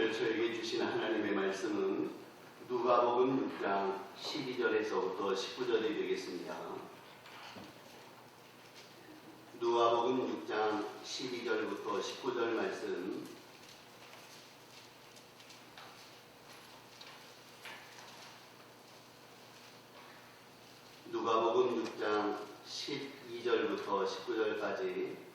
오늘 저에게 주신 하나님의 말씀은 누가복음 6장 12절에서부터 19절이 되겠습니다. 누가복음 6장 12절부터 19절 말씀, 누가복음 6장 12절부터 19절까지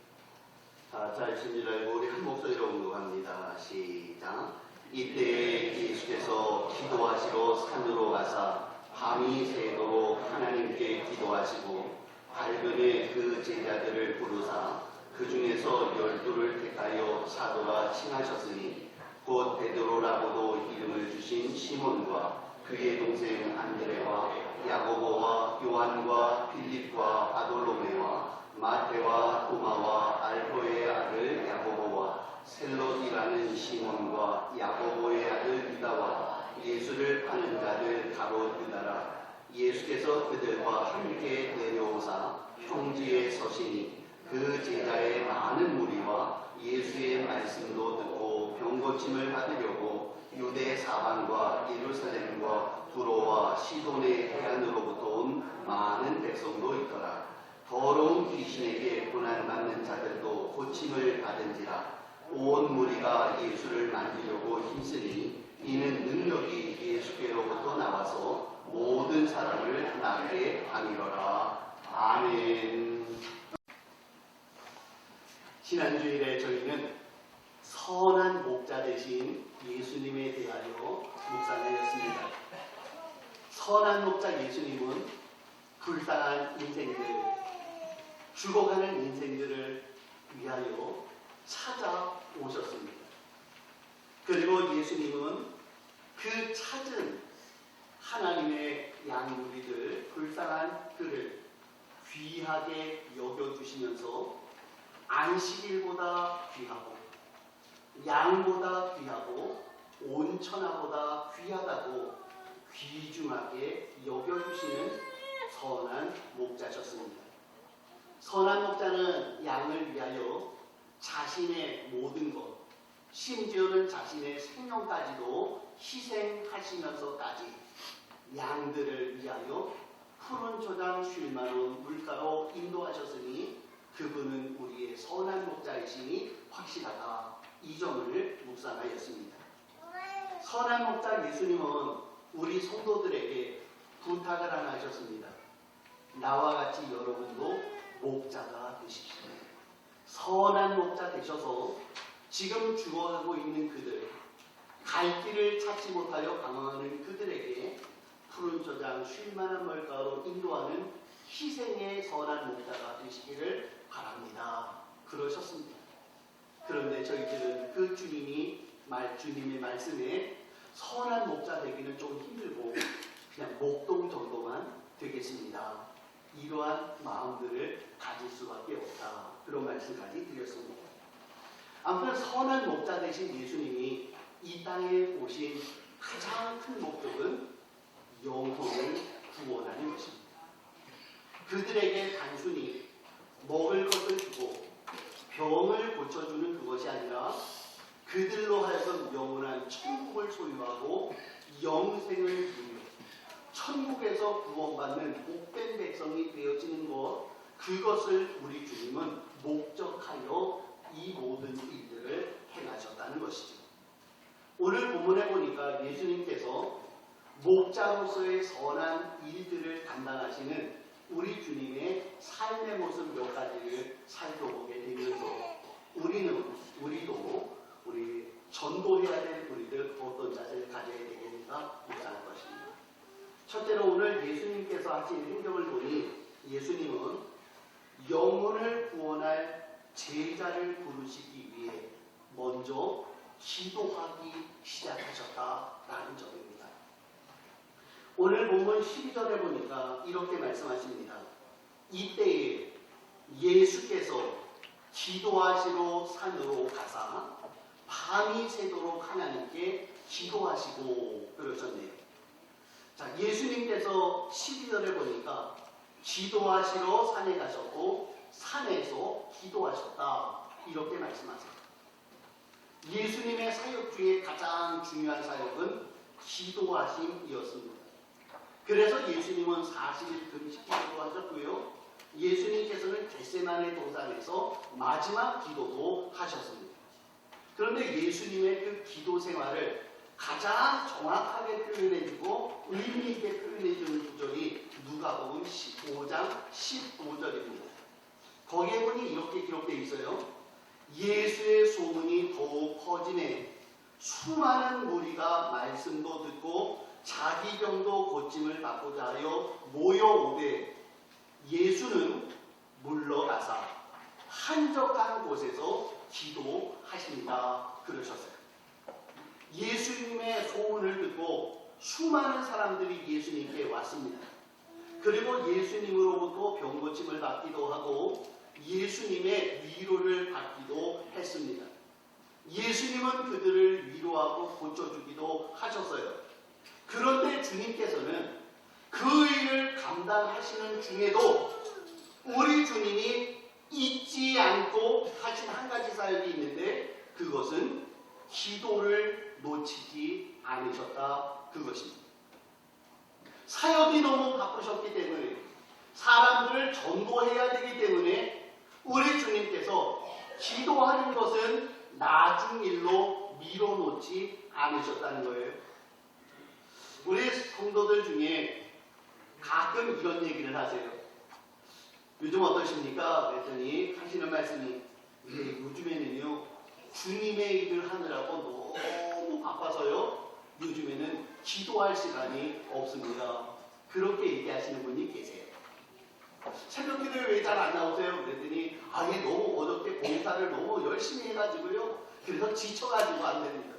다 잘 줄 알고 우리 한 목소리로 공독합니다. 시작. 이때 예수께서 기도하시러 산으로 가사 밤이 새도록 하나님께 기도하시고 발근에 그 제자들을 부르사 그 중에서 12를 택하여 사도라 칭하셨으니 곧 베드로라고도 이름을 주신 시몬과 그의 동생 안드레와 야고보와 요한과 빌립과 바돌로메와 마태와 도마와 알포의 아들 야고보와 셀롯이라는 시몬과 야고보의 아들 유다와 예수를 파는 자들 가롯 유다라. 예수께서 그들과 함께 내려오사 평지에 서시니 그 제자의 많은 무리와 예수의 말씀도 듣고 병고침을 받으려고 유대 사방과 예루살렘과 두로와 시돈의 해안으로부터 온 많은 백성도 있더라. 더러운 귀신에게 고난받는 자들도 고침을 받은지라. 온 무리가 예수를 만지려고 힘쓰니 이는 능력이 예수께로부터 나와서 모든 사람을 낫게 하리로라. 아멘. 지난주일에 저희는 선한 목자 되신 예수님에 대하여 묵상하였습니다. 선한 목자 예수님은 불쌍한 인생들, 죽어가는 인생들을 위하여 찾아오셨습니다. 그리고 예수님은 그 찾은 하나님의 양무리들, 불쌍한 그를 귀하게 여겨주시면서 안식일보다 귀하고 양보다 귀하고 온천하보다 귀하다고 귀중하게 여겨주시는 선한 목자셨습니다. 선한 목자는 양을 위하여 자신의 모든 것, 심지어는 자신의 생명까지도 희생하시면서까지 양들을 위하여 푸른 초장 쉴만한 물가로 인도하셨으니 그분은 우리의 선한 목자이시니 확실하다. 이 점을 묵상하였습니다. 선한 목자 예수님은 우리 성도들에게 부탁을 하나 하셨습니다. 나와 같이 여러분도 목자가 되십시오. 선한 목자 되셔서 지금 죽어가고 있는 그들, 갈 길을 찾지 못하여 방황하는 그들에게 푸른 초장 쉴만한 물가로 인도하는 희생의 선한 목자가 되시기를 바랍니다. 그러셨습니다. 그런데 저희들은 그 주님의 말씀에 선한 목자 되기는 좀 힘들고 그냥 목동 정도만 되겠습니다. 이러한 마음들을 가질 수밖에 없다. 그런 말씀까지 드렸습니다. 아무튼 선한 목자 되신 예수님이 이 땅에 오신 가장 큰 목적은 영혼을 구원하는 것입니다. 그들에게 단순히 먹을 것을 주고 병을 고쳐주는 그것이 아니라 그들로 하여금 영원한 천국을 소유하고 영생을 누리며 천국에서 구원받는 복된 백성이 되어지는 것, 그것을 우리 주님은 목적하여 이 모든 일들을 행하셨다는 것이죠. 오늘 본문에 보니까 예수님께서 목자로서의 선한 일들을 담당하시는 우리 주님의 삶의 모습 몇 가지를 살펴보게 되면서 우리도 우리 전도해야 될 우리들 어떤 자세를 가져야 되겠는가 묵상할 것입니다. 첫째로 오늘 예수님께서 하신 행동을 보니 예수님은 영혼을 구원할 제자를 부르시기 위해 먼저 기도하기 시작하셨다라는 점입니다. 오늘 본문 12절에 보니까 이렇게 말씀하십니다. 이때에 예수께서 기도하시러 산으로 가사 밤이 새도록 하나님께 기도하시고 그러셨네요. 자, 예수님께서 12절에 보니까 기도하시러 산에 가셨고 산에서 기도하셨다. 이렇게 말씀하세요. 예수님의 사역 중에 가장 중요한 사역은 기도하심이었습니다. 그래서 예수님은 40일 금식기도 하셨고요. 예수님께서는 겟세마네 동산에서 마지막 기도도 하셨습니다. 그런데 예수님의 그 기도 생활을 가장 정확하게 표현해주고 의미있게 표현해주는 구절이 누가복음 15장 15절입니다. 거기에 보니 이렇게 기록되어 있어요. 예수의 소문이 더욱 커지네 수많은 무리가 말씀도 듣고 자기 병도 고침을 받고자 하여 모여오되 예수는 물러가사 한적한 곳에서 기도하십니다. 그러셨어요. 예수님의 소문을 듣고 수많은 사람들이 예수님께 왔습니다. 그리고 예수님으로부터 병고침을 받기도 하고 예수님의 위로를 받기도 했습니다. 예수님은 그들을 위로하고 고쳐주기도 하셨어요. 그런데 주님께서는 그 일을 감당하시는 중에도 우리 주님이 잊지 않고 하신 한 가지 사역이 있는데 그것은 기도를 놓치지 않으셨다. 그것입니다. 사역이 너무 바쁘셨기 때문에 사람들을 전도해야 되기 때문에 우리 주님께서 기도하는 것은 나중 일로 미뤄놓지 않으셨다는 거예요. 우리 성도들 중에 가끔 이런 얘기를 하세요. 요즘 어떠십니까? 그랬더니 하시는 말씀이 요즘에는요 주님의 일을 하느라고 너무 바빠서요 요즘에는 기도할 시간이 없습니다. 그렇게 얘기하시는 분이 계세요. 새벽 기도에 왜 잘 안 나오세요? 그랬더니 너무 어저께 봉사를 너무 열심히 해가지고요 그래서 지쳐가지고 안 됩니다.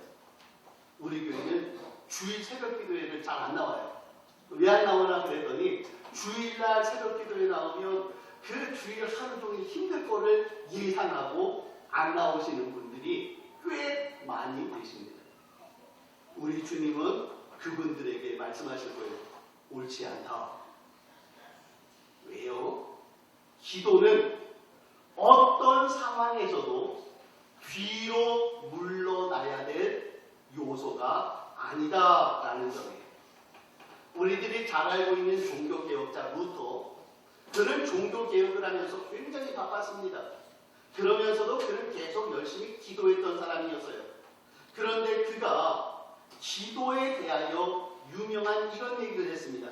우리 교회는 주일 새벽 기도회를 잘 안 나와요. 왜 안 나오나 그랬더니 주일날 새벽 기도회 나오면 그 주일 하루 종일 힘들 거를 예상하고 안 나오시는 분들이 꽤 많이 계십니다. 우리 주님은 그분들에게 말씀하실 거예요. 옳지 않다. 왜요? 기도는 어떤 상황에서도 뒤로 물러나야 될 요소가 아니다라는 점이에요. 우리들이 잘 알고 있는 종교개혁자 루터, 그는 종교개혁을 하면서 굉장히 바빴습니다. 그러면서도 그는 계속 열심히 기도했던 사람이었어요. 그런데 그가 기도에 대하여 유명한 이런 얘기를 했습니다.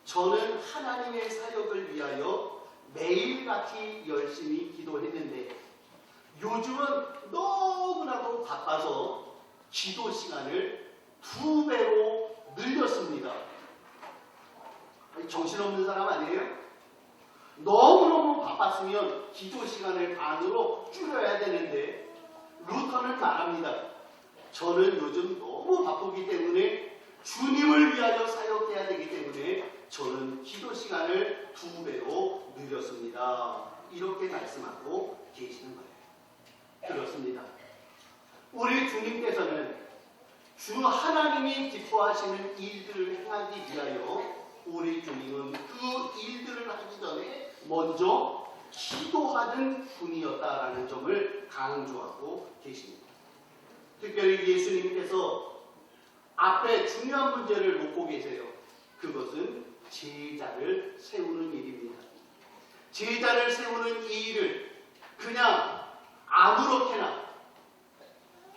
저는 하나님의 사역을 위하여 매일같이 열심히 기도했는데 요즘은 너무나도 바빠서 기도 시간을 2배로 늘렸습니다. 정신없는 사람 아니에요? 너무너무 바빴으면 기도 시간을 반으로 줄여야 되는데 루터는 말합니다. 저는 요즘 너무 바쁘기 때문에 주님을 위하여 사역해야 되기 때문에 저는 기도 시간을 2배로 늘렸습니다. 이렇게 말씀하고 계시는 거예요. 그렇습니다. 우리 주님께서는 주 하나님이 기뻐하시는 일들을 행하기 위하여 우리 주님은 그 일들을 하기 전에 먼저 기도하는 분이었다라는 점을 강조하고 계십니다. 특별히 예수님께서 앞에 중요한 문제를 놓고 계세요. 그것은 제자를 세우는 일입니다. 제자를 세우는 이 일을 그냥 아무렇게나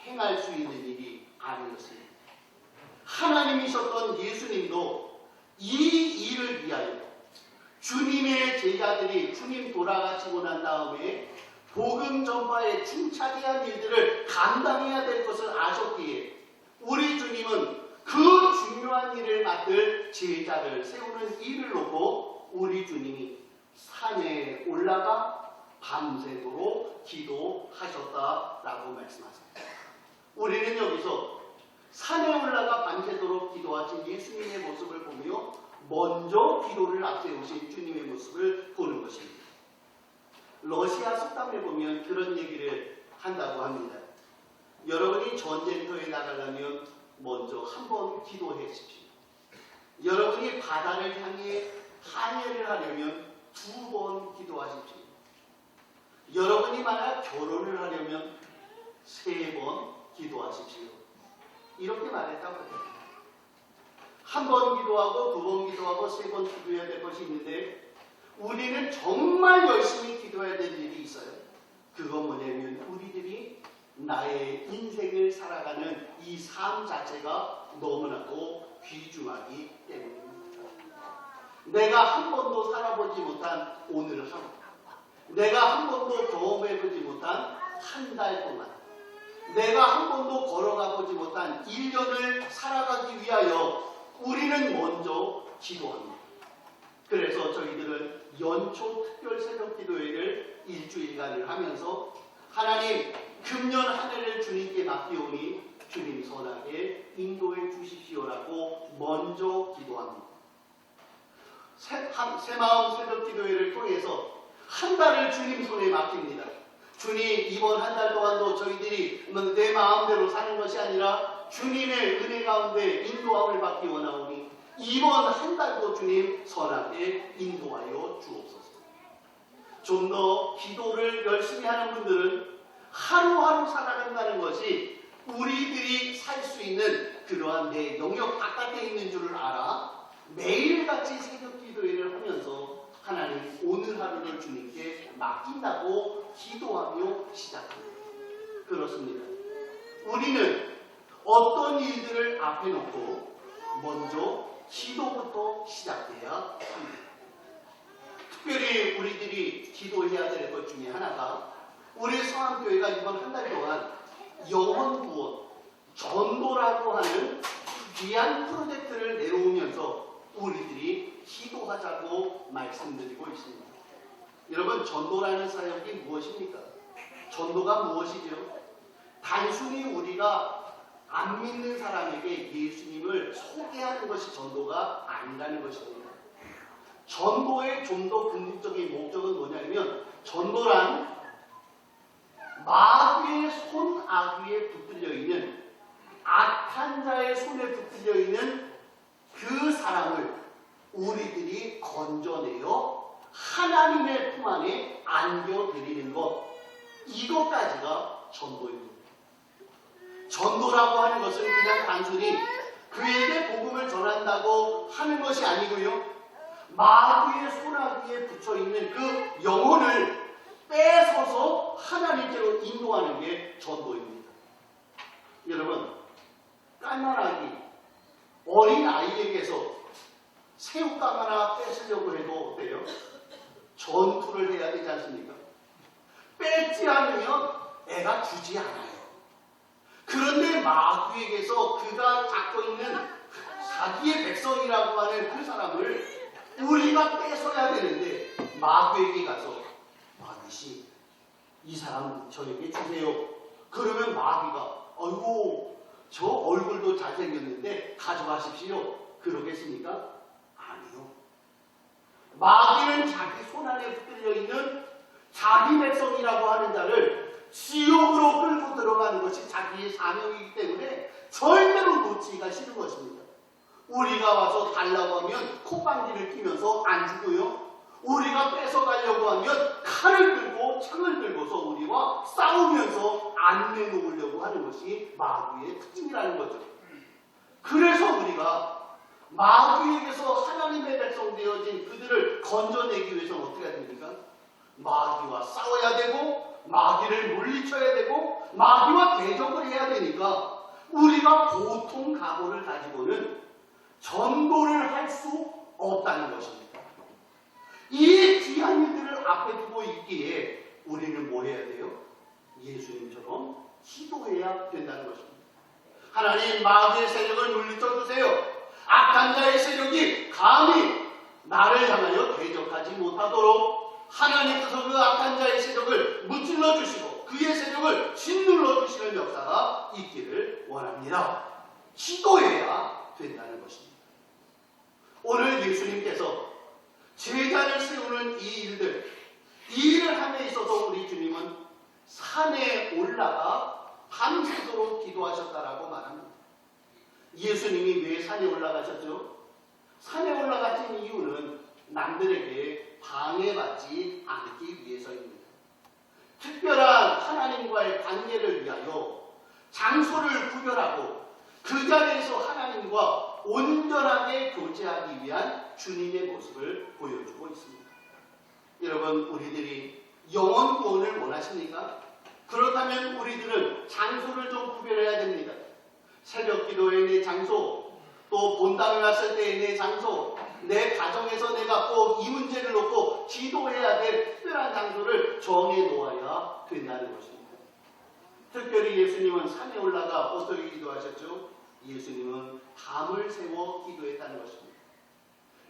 행할 수 있는 일이 아니었습니다. 하나님이셨던 예수님도 이 일을 위하여 주님의 제자들이 주님 돌아가시고 난 다음에 복음 전파에 충차지한 일들을 감당해야 될 것을 아셨기에 우리 주님은 그 중요한 일을 맡을 제자를 세우는 일을 놓고 우리 주님이 산에 올라가 밤새도록 기도하셨다라고 말씀하십니다. 우리는 여기서 산에 올라가 밤새도록 기도하신 예수님의 모습을 보며 먼저 기도를 앞세우신 주님의 모습을 보는 것입니다. 러시아 속담에 보면 그런 얘기를 한다고 합니다. 여러분이 전쟁터에 나가려면 먼저 한 번 기도하십시오. 여러분이 바다를 향해 항해를 하려면 2번 기도하십시오. 여러분이 만약 결혼을 하려면 3번 기도하십시오. 이렇게 말했다고 해요. 1번 기도하고 2번 기도하고 3번 기도해야 될 것이 있는데 우리는 정말 열심히 기도해야 될 일이 있어요. 그건 뭐냐면 우리들이 나의 인생을 살아가는 이 삶 자체가 너무나도 귀중하기 때문입니다. 내가 한 번도 살아보지 못한 오늘 하루, 내가 한 번도 경험해보지 못한 한 달 동안, 내가 한 번도 걸어가보지 못한 1년을 살아가기 위하여 우리는 먼저 기도합니다. 그래서 저희들은 연초 특별 새벽 기도회를 일주일간을 하면서 하나님 금년 한 해를 주님께 맡기오니 주님 선하게 인도해 주십시오라고 먼저 기도합니다. 새마음 새벽 기도회를 통해서 한 달을 주님 손에 맡깁니다. 주님 이번 한 달 동안도 저희들이 내 마음대로 사는 것이 아니라 주님의 은혜 가운데 인도함을 받기 원하오니 이번 한 달도 주님 선하게 인도하여 주옵소서. 좀 더 기도를 열심히 하는 분들은 하루하루 살아간다는 것이 우리들이 살 수 있는 그러한 내 영역 바깥에 있는 줄을 알아 매일같이 새벽 기도회를 하면서 하나님 오늘 하루를 주님께 맡긴다고 기도하며 시작합니다. 그렇습니다. 우리는 어떤 일들을 앞에 놓고 먼저 기도부터 시작해야 합니다. 특별히 우리들이 기도해야 될 것 중에 하나가 우리 성암교회가 이번 한 달 동안 영혼구원, 전도라고 하는 귀한 프로젝트를 내놓으면서 우리들이 기도하자고 말씀드리고 있습니다. 여러분 전도라는 사역이 무엇입니까? 전도가 무엇이죠? 단순히 우리가 안 믿는 사람에게 예수님을 소개하는 것이 전도가 아니라는 것입니다. 전도의 좀 더 궁극적인 목적은 뭐냐면 전도란 마귀의 손 아귀에 붙들려 있는 악한 자의 손에 붙들려 있는 그 사람을 우리들이 건져내어 하나님의 품 안에 안겨드리는 것, 이것까지가 전도입니다. 전도라고 하는 것은 그냥 단순히 그에게 복음을 전한다고 하는 것이 아니고요, 마귀의 손아귀에 붙여있는 그 영혼을 빼서서 하나님께로 인도하는 게 전도입니다. 여러분, 깐난아기, 어린 아이에게서 새우깡 하나 뺏으려고 해도 어때요? 전투를 해야 되지 않습니까? 뺏지 않으면 애가 주지 않아요. 그런데 마귀에게서 그가 갖고 있는 자기의 백성이라고 하는 그 사람을 우리가 뺏어야 되는데 마귀에게 가서 마귀씨 이 사람 저에게 주세요. 그러면 마귀가 아이고 저 얼굴도 잘생겼는데 가져가십시오. 그러겠습니까? 아니요. 마귀는 자기 손안에 붙들려 있는 자기 백성이라고 하는 자를 지옥으로 끌고 들어가는 것이 자기의 사명이기 때문에 절대로 놓치기가 싫은 것입니다. 우리가 와서 달라고 하면 콧방귀를 끼면서 안 주고요. 우리가 뺏어가려고 하면 칼을 들고 창을 들고서 우리와 싸우면서 안 내놓으려고 하는 것이 마귀의 특징이라는 거죠. 그래서 우리가 마귀에게서 하나님의 백성 되어진 그들을 건져내기 위해서는 어떻게 해야 됩니까? 마귀와 싸워야 되고 마귀를 물리쳐야 되고 마귀와 대적을 해야 되니까 우리가 보통 각오를 가지고는 전도를 할 수 없다는 것입니다. 이 귀한 일들을 앞에 두고 있기에 우리는 뭐 해야 돼요? 예수님처럼 기도해야 된다는 것입니다. 하나님 마귀의 세력을 물리쳐 주세요. 악한 자의 세력이 감히 나를 향하여 대적하지 못하도록 하나님께서 그 악한 자의 세력을 무찔러 주시고 그의 세력을 짓눌러 주시는 역사가 있기를 원합니다. 기도해야 된다는 것입니다. 오늘 예수님께서 제자를 세우는 이 일들, 이 일을 함에 있어서 우리 주님은 산에 올라가 밤새도록 기도하셨다라고 말합니다. 예수님이 왜 산에 올라가셨죠? 산에 올라가신 이유는 남들에게 방해받지 않기 위해서입니다. 특별한 하나님과의 관계를 위하여 장소를 구별하고 그 자리에서 하나님과 온전하게 교제하기 위한 주님의 모습을 보여주고 있습니다. 여러분, 우리들이 영혼 구원을 원하십니까? 그렇다면 우리들은 장소를 좀 구별해야 됩니다. 새벽 기도의 내 장소, 또 본당에 왔을 때의 내 장소, 내 가정에서 내가 꼭 이 문제를 놓고 기도해야 될 특별한 장소를 정해 놓아야 된다는 것입니다. 특별히 예수님은 산에 올라가 어떻게 기도하셨죠? 예수님은 밤을 새워 기도했다는 것입니다.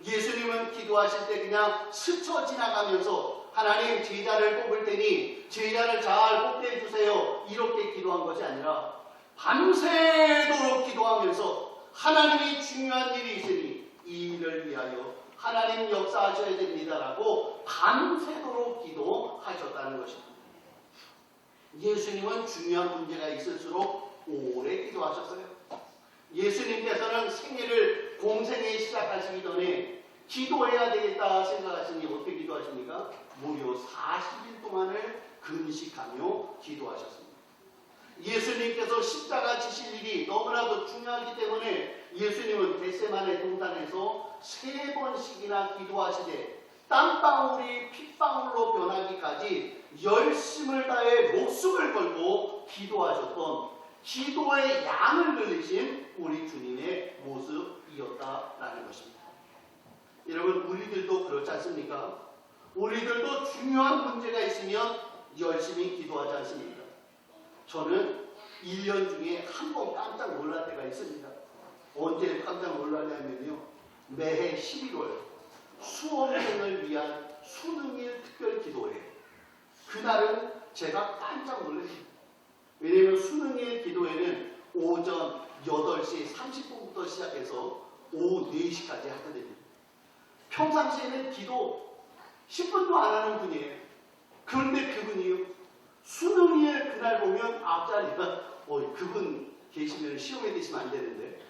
예수님은 기도하실 때 그냥 스쳐 지나가면서 하나님 제자를 뽑을 테니 제자를 잘 뽑게 해주세요 이렇게 기도한 것이 아니라 밤새도록 기도하면서 하나님이 중요한 일이 있으니 이 일을 위하여 하나님 역사하셔야 됩니다라고 밤새도록 기도하셨다는 것입니다. 예수님은 중요한 문제가 있을수록 오래 기도하셨어요. 예수님께서는 생애를 공생에 시작하시기 전에 기도해야 되겠다 생각하시니 어떻게 기도하십니까? 무려 40일 동안을 금식하며 기도하셨습니다. 예수님께서 십자가 지실 일이 너무나도 중요하기 때문에 예수님은 겟세마네 동산에서 3번씩이나 기도하시되 땀방울이 핏방울로 변하기까지 열심을 다해 목숨을 걸고 기도하셨던 기도의 양을 늘리신 우리 주님의 모습이었다라는 것입니다. 여러분, 우리들도 그렇지 않습니까? 우리들도 중요한 문제가 있으면 열심히 기도하지 않습니까? 저는 1년 중에 한 번 깜짝 놀랄 때가 있습니다. 언제 깜짝 놀랐냐면요, 매해 11월 수험생을 위한 수능일 특별 기도회, 그날은 제가 깜짝 놀랍니다. 왜냐하면 수능일 기도회는 오전 8시 30분부터 시작해서 오후 4시까지 하게 됩니다. 평상시에는 기도 10분도 안 하는 분이에요. 그런데 그분이요, 수능일 그날 보면 앞자리가 그분 계시면 시험에 드시면 안 되는데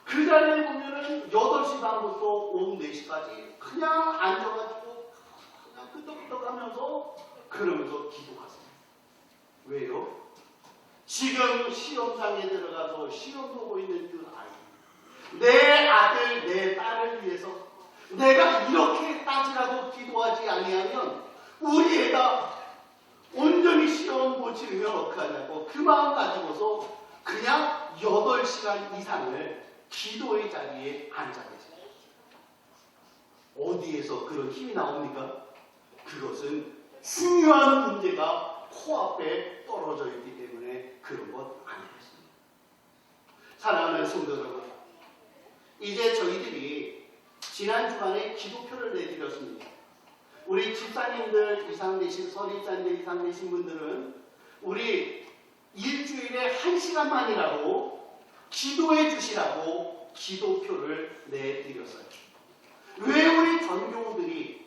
그 자리에 보면은 8시 반부터 오후 4시까지 그냥 앉아가지고 그냥 끄덕끄덕 하면서 그러면서 기도하세요. 왜요? 지금 시험장에 들어가서 시험 보고 있는 그 아이, 내 아들, 내 딸을 위해서 내가 이렇게 따지라고 기도하지 아니하면 우리 애가 온전히 시험 못 치르면 어떡하냐고 그 마음 가지고서 그냥 8시간 이상을 기도의 자리에 앉아 계세요. 어디에서 그런 힘이 나옵니까? 그것은 중요한 문제가 코앞에 떨어져 있기 때문에 그런 것 아니겠습니까? 사랑하는 성도 여러분, 이제 저희들이 지난 주간에 기도표를 내드렸습니다. 우리 집사님들 이상 되신, 설립자님들 이상 되신 분들은 우리 일주일에 1시간만이라도 기도해 주시라고 기도표를 내드렸어요. 왜 우리 전교우들이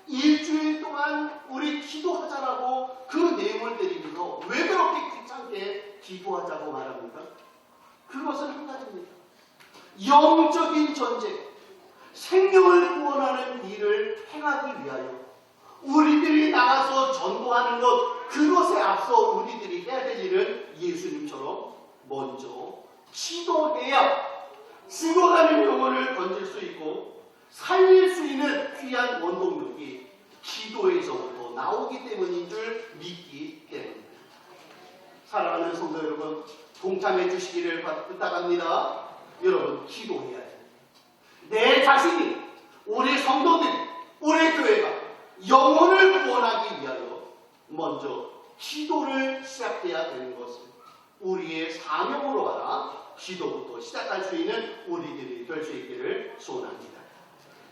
일주일 동안 우리 기도하자라고 그 내용을 드리면서 왜 그렇게 귀찮게 기도하자고 말합니까? 그것은 한 가지입니다. 영적인 전쟁, 생명을 구원하는 일을 행하기 위하여 우리들이 나가서 전도하는 것, 그것에 앞서 우리들이 해야 될 일은 예수님처럼 먼저 기도해야 죽어가는 영혼을 건질 수 있고 살릴 수 있는 귀한 원동력이 기도에서부터 나오기 때문인 줄 믿기 때문입니다. 사랑하는 성도 여러분, 동참해 주시기를 부탁합니다. 여러분, 기도해야 돼요. 내 자신이, 우리 성도들이, 우리 교회가 영혼을 구원하기 위하여 먼저 기도를 시작해야 되는 것은 우리의 사명으로 하나 기도부터 시작할 수 있는 우리들이 될 수 있기를 소원합니다.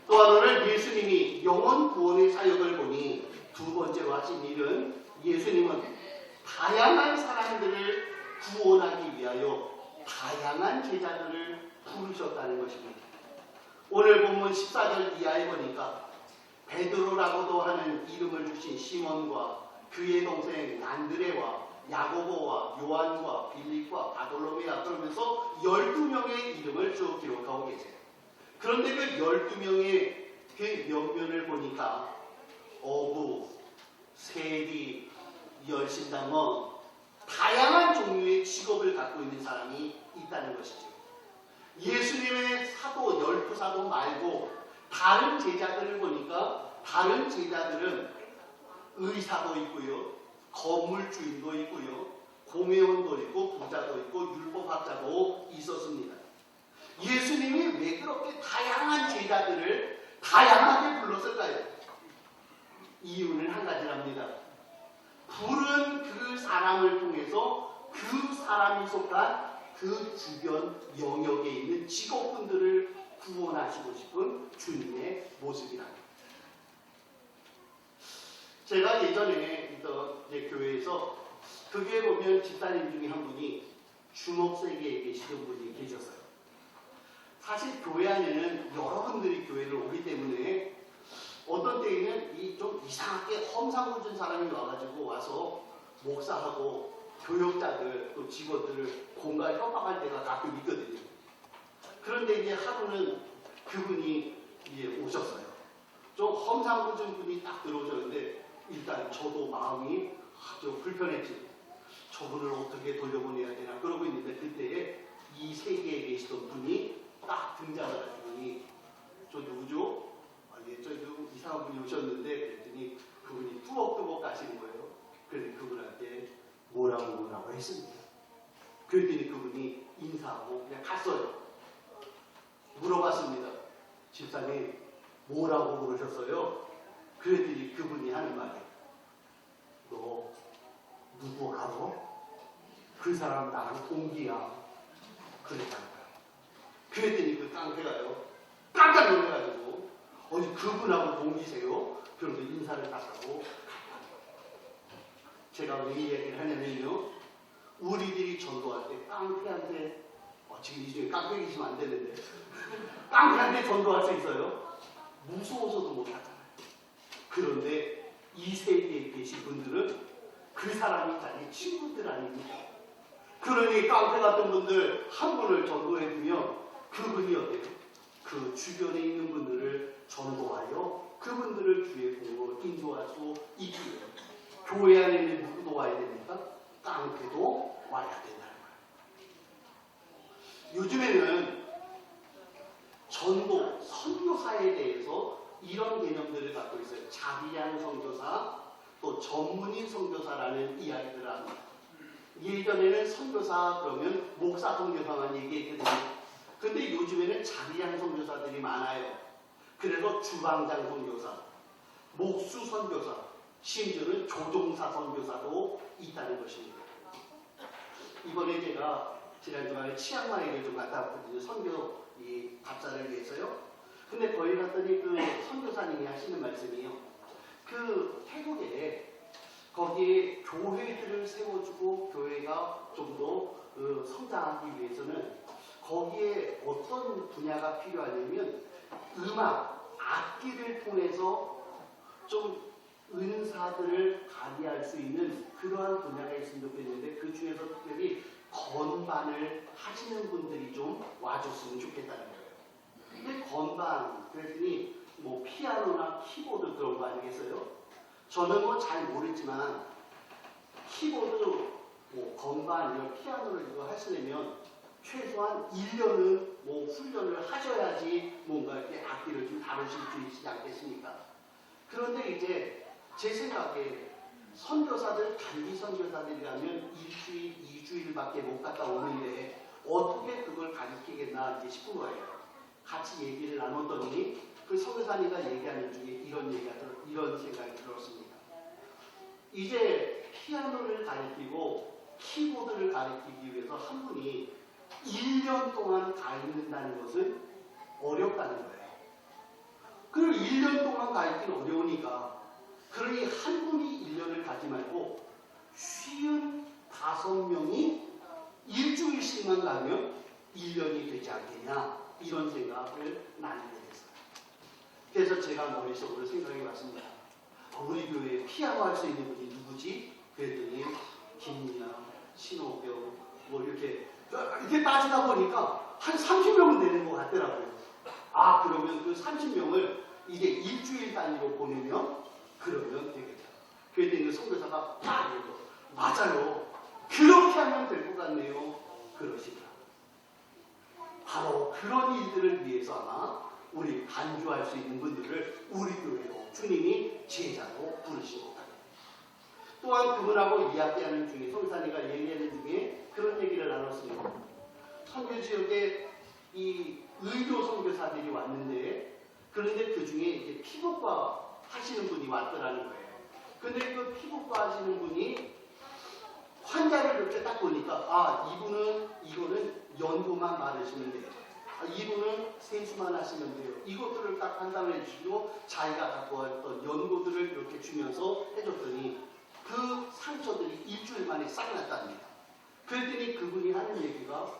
또한 오늘 예수님이 영혼 구원의 사역을 보니 두 번째로 하신 일은 예수님은 다양한 사람들을 구원하기 위하여 다양한 제자들을 부르셨다는 것입니다. 오늘 본문 14절 이하에 보니까 베드로라고도 하는 이름을 주신 시몬과 그의 동생 안드레와 야고보와 요한과 빌립과 바돌로메아, 그러면서 12명의 이름을 쭉 기록하고 계세요. 그런데 그 12명의 그 면면을 보니까 어부, 세리, 열심당원, 다양한 종류의 직업을 갖고 있는 사람이 있다는 것이죠. 예수님의 사도, 12사도 말고 다른 제자들을 보니까 다른 제자들은 의사도 있고요, 건물주인도 있고요, 공회원도 있고 부자도 있고 율법학자도 있었습니다. 예수님이 왜 그렇게 다양한 제자들을 다양하게 불렀을까요? 이유는 한 가지랍니다. 부른 그 사람을 통해서 그 사람이 속한 그 주변 영역에 있는 직업군들을 구원하시고 싶은 주님의 모습이랍니다. 제가 예전에 있던 교회에서 그 교회 보면 집사님 중에 한 분이 주목세계에 계시던 분이 계셨어요. 사실 교회 안에는 여러분들이 교회를 오기 때문에 어떤 때에는 좀 이상하게 험상궂은 사람이 와가지고 와서 목사하고 교역자들 또 직원들을 공갈 협박할 때가 가끔 있거든요. 그런데 이제 하루는 그분이 이제 오셨어요. 좀 험상궂은 분이 딱 들어오셨는데 일단 저도 마음이 아주 불편했지. 저분을 어떻게 돌려보내야 되나 그러고 있는데 그때에 이 세계에 계시던 분이 딱 등장을 하더니 저 누구죠? 예, 저 이상한 분이 오셨는데 그랬더니 그분이 뚜벅뚜벅 가시는 거예요. 그래서 그분한테 뭐라고 했습니다. 그랬더니 그분이 인사하고 그냥 갔어요. 물어봤습니다. 집사님 뭐라고 그러셨어요? 그랬더니 그분이 하는 말이 너 누구 알아? 그 사람 나랑 동기야. 그랬다는 거야. 그랬더니 그 깡패가요. 깜짝 놀라가지고 어디 그분하고 동기세요? 그러면서 인사를 딱 하고 제가 왜 이 얘기를 하냐면요. 우리들이 전도할 때 깡패한테 지금 이 중에 깡패 계시면 안 되는데 깡패한테 전도할 수 있어요? 무서워서도 못하잖아요. 그런데 이 세계에 계신 분들은 그 사람이 자기 친구들 아닙니까? 그러니 깡패 같은 분들 한 분을 전도해주면 그분이 어때요? 그 주변에 있는 분들을 전도하여 그분들을 주의 공으로 인도할 수 있게 돼요. 교회 안에 있는 누구도 와야 됩니까? 깡패도 와야 된다는 거예요. 요즘에는 전도, 선교사에 대해서 이런 개념들을 갖고 있어요. 자비한 선교사, 또 전문인 선교사라는 이야기들을 합니다. 예전에는 선교사 그러면 목사 선교사만 얘기했거든요. 근데 요즘에는 자비한 선교사들이 많아요. 그래서 주방장 선교사, 목수 선교사, 심지어는 조종사 선교사도 있다는 것입니다. 이번에 제가 지난 주말에 치앙마이를 좀 갔다 왔거든요. 선교 이 답사를 위해서요. 근데 거기 갔더니 그 선교사님이 하시는 말씀이요. 그 태국에 거기에 교회들을 세워주고 교회가 좀 더 성장하기 위해서는 거기에 어떤 분야가 필요하냐면 음악, 악기를 통해서 좀 은사들을 발휘할 수 있는 그러한 분야가 있으면 좋겠는데 그 중에서 특별히 건반을 하시는 분들이 좀 와줬으면 좋겠다는 거예요. 근데 건반, 그랬더니 뭐 피아노나 키보드 그런 거 아니겠어요? 저는 뭐 잘 모르지만 키보드, 뭐 건반, 이런 피아노를 이거 하시려면 최소한 1년은 뭐 훈련을 하셔야지 뭔가 이렇게 악기를 좀 다루실 수 있지 않겠습니까? 그런데 이제 제 생각에 선교사들, 단기 선교사들이라면 일주일, 2주일밖에 못 갔다 오는데 어떻게 그걸 가르치겠나 이제 싶은 거예요. 같이 얘기를 나눴더니 그 선교사님과 얘기하는 중에 이런 생각이 들었습니다. 이제 피아노를 가르치고 키보드를 가르치기 위해서 한 분이 1년 동안 가르친다는 것은 어렵다는 거예요. 그럼 1년 동안 가르치기는 어려우니까 그러니 한 분이 1년을 가지 말고 55명이 일주일씩만 가면 1년이 되지 않겠냐 이런 생각을 나누게 됐어요. 그래서 제가 머릿속으로 생각해 봤습니다. 우리 교회에 피아노 할 수 있는 분이 누구지? 그랬더니 김이나 신호병 뭐 이렇게 따지다 보니까 한 30명은 되는 것 같더라고요. 아 그러면 그 30명을 이제 일주일 단위로 보내면 그러면 되겠다. 그랬더니 선교사가 딱 이러고 맞아요. 그렇게 하면 될 것 같네요. 그러시더라. 바로 그런 일들을 위해서 아마 우리 간주할 수 있는 분들을 우리 교회로 주님이 제자로 부르시고 또한 그분하고 이야기하는 중에 송산이가 얘기하는 중에 그런 얘기를 나눴습니다. 선교 지역에 이 의료 선교사들이 왔는데 그런데 그 중에 이제 피부과 하시는 분이 왔더라는 거예요. 근데 그 피부과 하시는 분이 환자를 이렇게 딱 보니까 이거는 연고만 바르시면 돼요. 이분은 세수만 하시면 돼요. 이것들을 딱 판단해 주시고 자기가 갖고 왔던 연고들을 이렇게 주면서 해줬더니 그 상처들이 일주일 만에 싹 났답니다. 그랬더니 그분이 하는 얘기가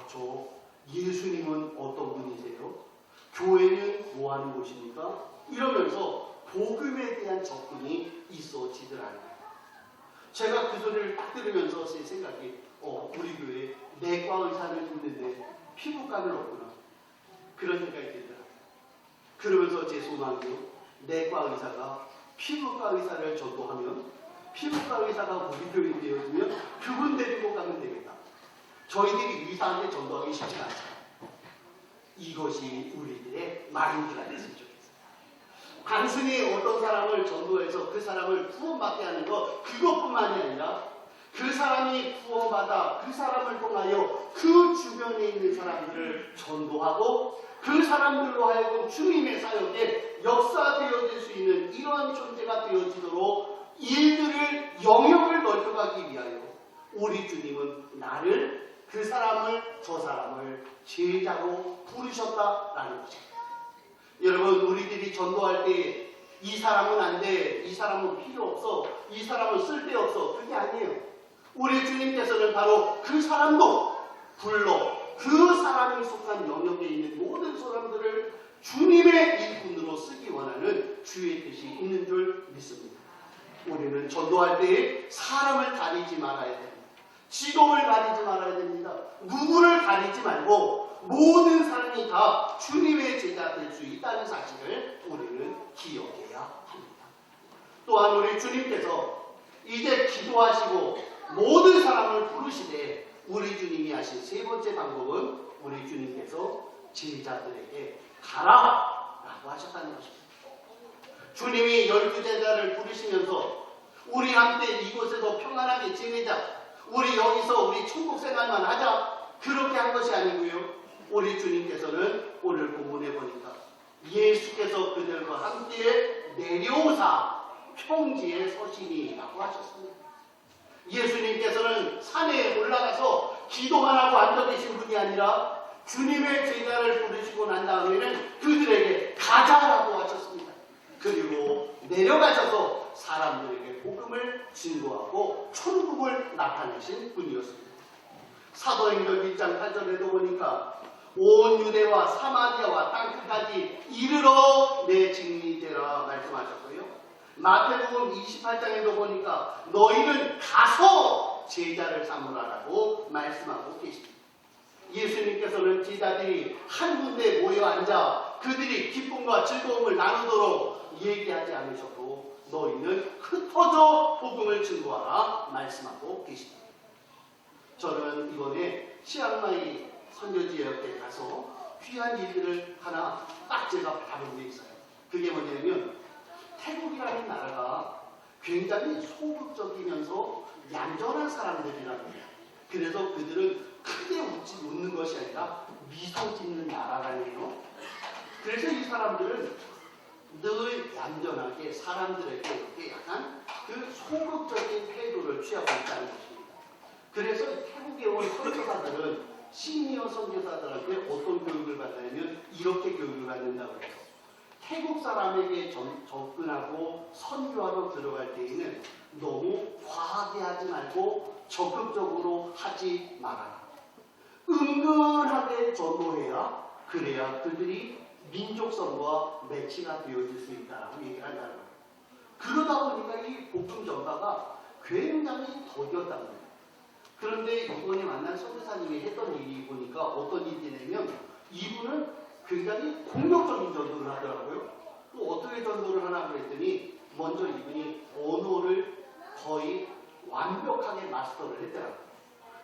저 예수님은 어떤 분이세요? 교회는 뭐 하는 곳입니까? 이러면서 복음에 대한 접근이 있어지더라는 거예요. 제가 그 소리를 딱 들으면서 제 생각이 우리 교회에 내과 의사는 있는데 피부과는 없구나. 그런 생각이 들더라고요. 그러면서 제 소망이요. 내과 의사가 피부과 의사를 전도하면 피부과 의사가 우리 교회에 되어주면 그분 데리고 가면 되겠다. 저희들이 의사한테 전도하기 쉽지 않아요. 이것이 우리들의 마인드가 됐으면 좋겠어요. 단순히 어떤 사람을 전도해서 그 사람을 구원받게 하는 것 그것뿐만이 아니라 그 사람이 구원받아 그 사람을 통하여 그 주변에 있는 사람들을 전도하고 그 사람들로 하여금 주님의 사역에 역사되어질 수 있는 이러한 존재가 되어지도록 일들을 영역을 넓혀가기 위하여 우리 주님은 나를 그 사람을 저 사람을 제자로 부르셨다라는 것입니다. 여러분 우리들이 전도할 때 이 사람은 안 돼, 이 사람은 필요 없어, 이 사람은 쓸데없어 그게 아니에요. 우리 주님께서는 바로 그 사람도 불러 그 사람이 속한 영역에 있는 모든 사람들을 주님의 일꾼으로 쓰기 원하는 주의 뜻이 있는 줄 믿습니다. 우리는 전도할 때 사람을 가리지 말아야 됩니다. 직업을 가리지 말아야 됩니다. 누구를 가리지 말고 모든 사람이 다 주님의 제자 될 수 있다는 사실을 우리는 기억해야 합니다. 또한 우리 주님께서 이제 기도하시고 모든 사람을 부르시되 우리 주님이 하신 세 번째 방법은 우리 주님께서 제자들에게 가라 라고 하셨다는 것입니다. 주님이 12제자를 부르시면서 우리 함께 이곳에서 평안하게 지내자, 우리 여기서 우리 천국 생활만 하자 그렇게 한 것이 아니고요. 우리 주님께서는 오늘 본문에 보니까 예수께서 그들과 함께 내려오사 평지에 서시니라고 하셨습니다. 예수님께서는 산에 올라가서 기도만 하고 앉아 계신 분이 아니라 주님의 제자를 부르시고 난 다음에는 그들에게 가자라고 하셨습니다. 그리고 내려가셔서 사람들에게 복음을 증거하고 천국을 나타내신 분이었습니다. 사도행전 1장 8절에도 보니까 온 유대와 사마리아와 땅끝까지 이르러 내 증인이 되라 말씀하셨고요. 마태복음 28장에도 보니까 너희는 가서 제자를 삼으라라고 말씀하고 계십니다. 예수님께서는 제자들이 한 군데 모여 앉아 그들이 기쁨과 즐거움을 나누도록 얘기하지 않으셔도 너희는 흩어져 복음을 증거하라 말씀하고 계십니다. 저는 이번에 치앙마이 선교지역에 가서 귀한 일들을 하나 딱 제가 받은 게 있어요. 그게 뭐냐면 태국이라는 나라가 굉장히 소극적이면서 얌전한 사람들이라는 거예요. 그래서 그들은 크게 웃는 것이 아니라 미소 짓는 나라라네요. 그래서 이 사람들은 늘 얌전하게 사람들에게 이렇게 약간 그 소극적인 태도를 취하고 있다는 것입니다. 그래서 태국에 온 선교사들은 시니어 선교사들한테 어떤 교육을 받냐면 이렇게 교육을 받는다고 해요. 태국 사람에게 접근하고 선교하러 들어갈 때에는 너무 과하게 하지 말고 적극적으로 하지 말아라. 은근하게 전도해야 그래야 그들이 민족성과 매치가 되어질 수 있다라고 얘기를 한다는 거예요. 그러다 보니까 이 복음 전파가 굉장히 더뎠답니다. 그런데 이번에 만난 선교사님이 했던 일이 보니까 어떤 일이냐면 이분은 굉장히 공격적인 전도를 하더라고요. 또 어떻게 전도를 하나 그랬더니 먼저 이분이 언어를 거의 완벽하게 마스터를 했더라고요.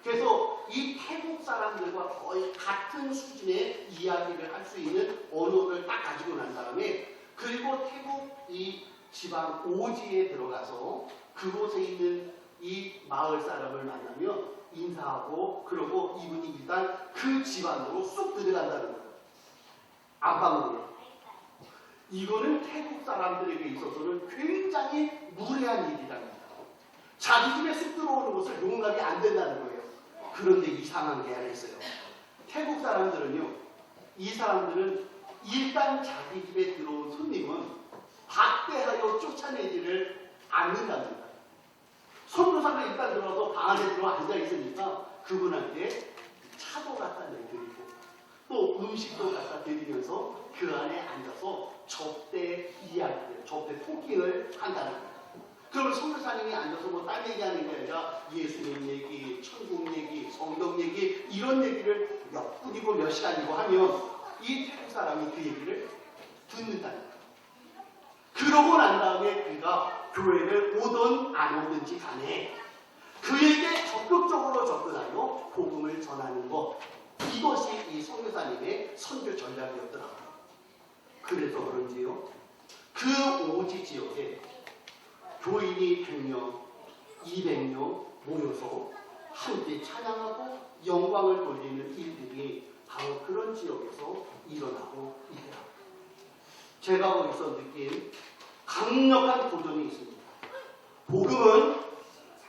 그래서 이 태국 사람들과 거의 같은 수준의 이야기를 할 수 있는 언어를 딱 가지고 난 다음에, 그리고 태국 이 지방 오지에 들어가서 그곳에 있는 이 마을 사람을 만나면 인사하고, 그러고 이분이 일단 그 집안으로 쑥 들어간다는 거예요. 안방으로. 이거는 태국 사람들에게 있어서는 굉장히 무례한 일이랍니다. 자기 집에 쑥 들어오는 것을 용납이 안 된다는 거예요. 그런데 이상한 게 하나 있어요. 태국 사람들은요, 이 사람들은 일단 자기 집에 들어온 손님은 박대하여 쫓아내지를 않는답니다. 선교사가 일단 들어와서 방 안에 들어 앉아 있으니까 그분한테 차도 갖다 내드리고 또 음식도 갖다 드리면서 그 안에 앉아서 접대 이야기를, 접대 토킹을 한다는 거예요. 그러면 선교사님이 앉아서 뭐 딴 얘기하는 게 아니라 예수님 얘기, 천국 얘기, 성경 얘기, 이런 얘기를 몇 분이고 몇 시간이고 하면 이 태국 사람이 그 얘기를 듣는다는 거예요. 그러고 난 다음에 그가 교회를 오든 안 오든지 간에 그에게 적극적으로 접근하여 복음을 전하는 것, 이것이 이 선교사님의 선교 전략이었더라고요. 그래서 그런지요, 그 오지 지역에 교인이 100명, 200명 모여서 함께 찬양하고 영광을 돌리는 일들이 바로 그런 지역에서 일어나고 있더라고요. 제가 거기서 느낀 강력한 도전이 있습니다. 복음은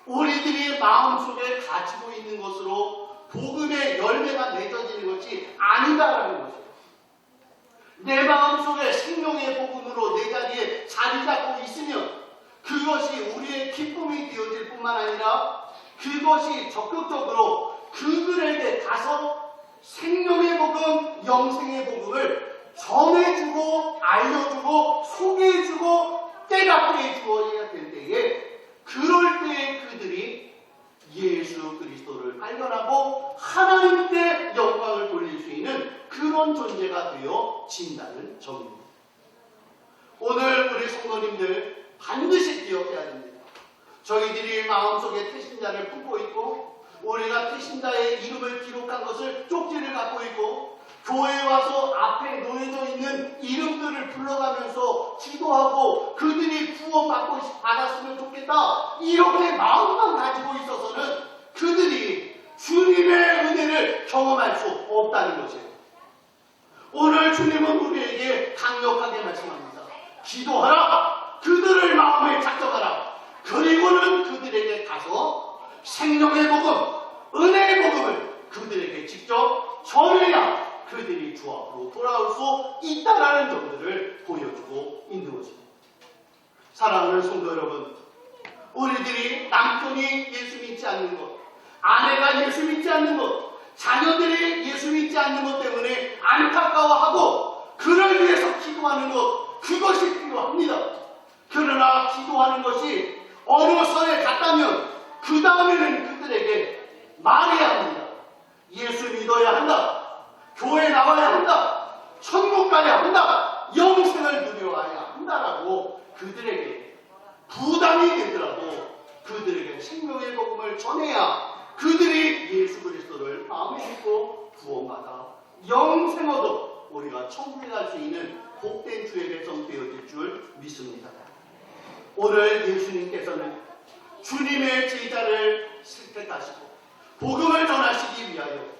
우리들이 마음속에 가지고 있는 것으로 복음의 열매가 맺어지는 것이 아니다라는 것이에요. 내 마음속에 생명의 복음으로 내 자리에 자리 잡고 있으면 그것이 우리의 기쁨이 되어질 뿐만 아니라 그것이 적극적으로 그들에게 가서 생명의 복음, 영생의 복음을 전해주고 알려주고 소개해주고 깨닫게 해주어야 될 때에, 그럴 때에 그들이 예수 그리스도를 발견하고 하나님께 영광을 돌릴 수 있는 그런 존재가 되어진다는 점입니다. 오늘 우리 성도님들 반드시 기억해야 됩니다. 저희들이 마음속에 태신자를 품고 있고 우리가 태신자의 이름을 기록한 것을 쪽지를 갖고 있고 교회에 와서 앞에 놓여져 있는 이름들을 불러가면서 기도하고 그들이 받았으면 좋겠다, 이렇게 마음만 가지고 있어서는 그들이 주님의 은혜를 경험할 수 없다는 것이에요. 오늘 주님은 우리에게 강력하게 말씀합니다. 기도하라. 그들을 마음에 작정하라. 그리고는 그들에게 가서 생명의 복음, 은혜의 복음을 그들에게 직접 전해야 그들이 주 앞으로 돌아올 수 있다라는 점들을 보여주고 있는 것입니다. 사랑하는 성도 여러분, 우리들이 남편이 예수 믿지 않는 것, 아내가 예수 믿지 않는 것, 자녀들이 예수 믿지 않는 것 때문에 안타까워하고 그를 위해서 기도하는 것, 그것이 필요합니다. 그러나 기도하는 것이 어느 선에 갔다면 그 다음에는 그들에게 말해야 합니다. 예수 믿어야 한다. 교회 나와야 한다. 천국 가야 한다. 영생을 누려야 한다라고 그들에게 부담이 되더라도 그들에게 생명의 복음을 전해야 그들이 예수 그리스도를 마음에 믿고 구원받아 영생 얻어 우리가 천국에 갈 수 있는 복된 주의 백성 되어질 줄 믿습니다. 오늘 예수님께서는 주님의 제자를 선택하시고 복음을 전하시기 위하여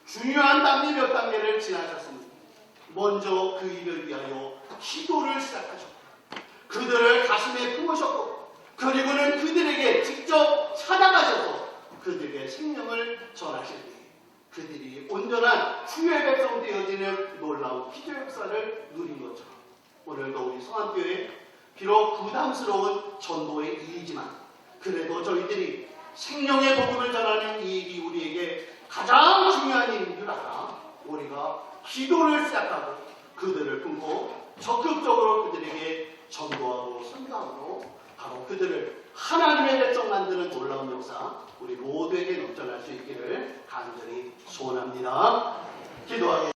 중요한 단계 몇 단계를 지나셨습니다. 먼저 그 일을 위하여 기도를 시작하셨고 그들을 가슴에 품으셨고 그리고는 그들에게 직접 찾아가셔서 그들에게 생명을 전하실 때 그들이 온전한 주의 백성 되어지는 놀라운 기도 역사를 누린 것처럼 오늘도 우리 성암교회 비록 부담스러운 전도의 일이지만 그래도 저희들이 생명의 복음을 전하는 이 일이 우리에게 가장 중요한 일인 줄 알아 우리가 기도를 시작하고 그들을 품고 적극적으로 그들에게 전도하고 선교함으로 바로 그들을 하나님의 백성 만드는 놀라운 역사 우리 모두에게 넘쳐날 수 있기를 간절히 소원합니다. 기도하겠습니다.